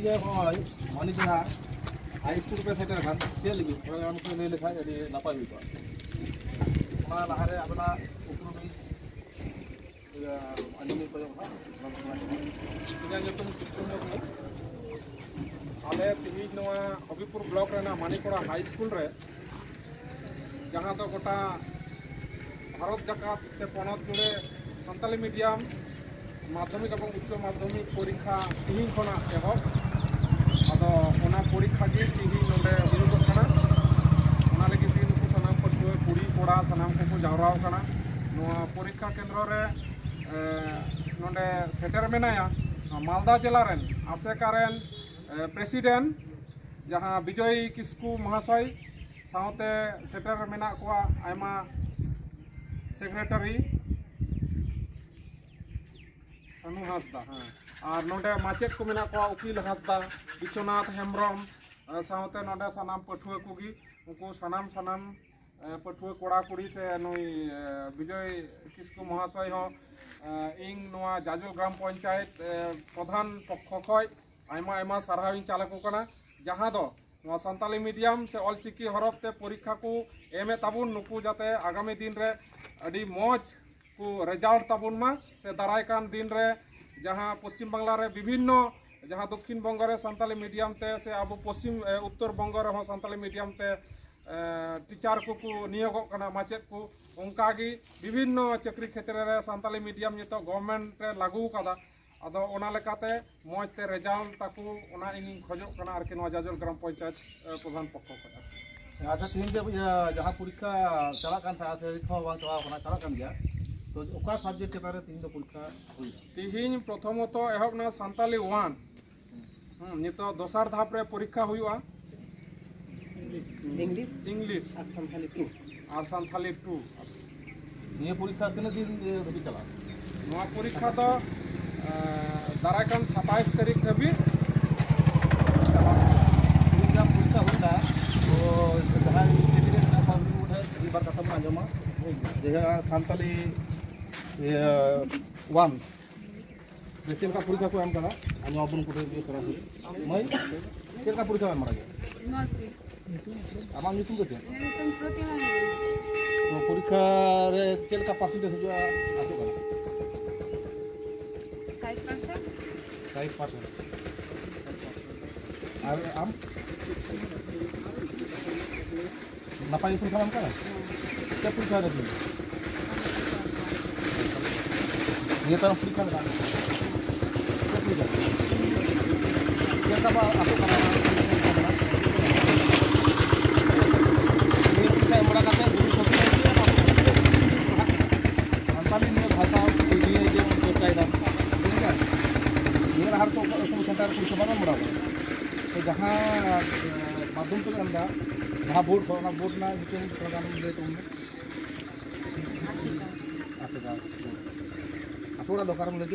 जे मानी जहाँ high school पे सेटर खान चल लगी प्रोग्राम को ले लेखा यदि नापाय हुई तो लहारे अपना उपरुमी अंजनी को आले तिहिज नवा हबीपुर ब्लॉक रेना मानिकोड़ा हाई स्कूल रे जहाँ तो गोटा भारत जाकात से पनत जुड़े सानताली मीडियम माध्यमिक और उच्च माध्यमिक परीक्षा तिहिज खना एहब आदो ओना परीक्षा गे तिहिज नोडे हुयुगोग कना ओना लगी ती नुकु सनाम पछुए कुड़ी कोड़ा सनाम को जावराव कना नोआ परीक्षा केंद्र रे नोडे सेटर मेनाया मालदा जिला रेन आसेकारेन प्रेसिडेंट जहाँ विजय किस्कू महाशय साउते सेटर मेना कोआ आयमा सेक्रेटरी सानू हांसदा हाँ और नोडे माचेद को मेना कोआ उकिल हांसदा विश्वनाथ हेम्ब्रम साउते नोडे सनाम पठुआ कोगी उनको सनाम पठुआ कोड़ा कुड़ी से नुई विजय किस्कू महाशय हो इंग नोआ जाजुल ग्राम पंचायत प्रधान पक्ष खय आयमा आयमा सारहाव चालको कना जहाँ दो नोआ सानताली मीडियम से ऑलचिकी हरफ ते परीक्षा को एमे ताबुन नुकु जाते आगामी दिन रे अड़ी मौज को रिजल्ट ताबुन मा से दाराय कान दिन रे जहाँ पश्चिम बांग्ला रे विभिन्न जहाँ दक्षिण बंग रे सानताली मीडियम ते से अब पश्चिम उत्तर बंग रे हो सानताली मीडियम ते टीचर को नियोगोग कना माचेद को उनकागी विभिन्न चाकरी क्षेत्र रे सानताली मीडियम नितो गवर्नमेंट रे लागू कदा आदो ओना लेकाते मौजते रिजल्ट ताकू ओना इन खोजोग कना आरके नोआ जाजल ग्राम पंचायत प्रधान पक्ष को अच्छा तीन के जहाँ परीक्षा चला कान था से रिखो बांग चला कना चला कान गया तो ओका सब्जेक्ट के बारे तीन दो परीक्षा हुई तिहिन प्रथमत एहब ना सानताली 1 नितो दोसार धाप रे परीक्षा हुआ इंग्लिश और सानताली 2 ये परीक्षा तीन दिन धबी चला नोआ परीक्षा तो दाराकान 27 तारीख धाबी परीक्षा होता तो जहाँ बार कथम आंजमा जहाँ सानताली 1 चल का परीक्षा को एम करा आम अपन को सरा मैं चल का परीक्षा एम मारा आम नुतुम के तो परीक्षा रे चल का परसेंटेज जो आसे करा 60% और आम नापाई परीक्षा एम करा क्या परीक्षा रे ये तरफ परीक्षा करा क्या का आसे करा तो जहाँ माध्यम तो अंदा जहाँ बोर्ड हो बोर्ड ना प्रोग्राम ले तो आसेगा आसोड़ा दरकार ले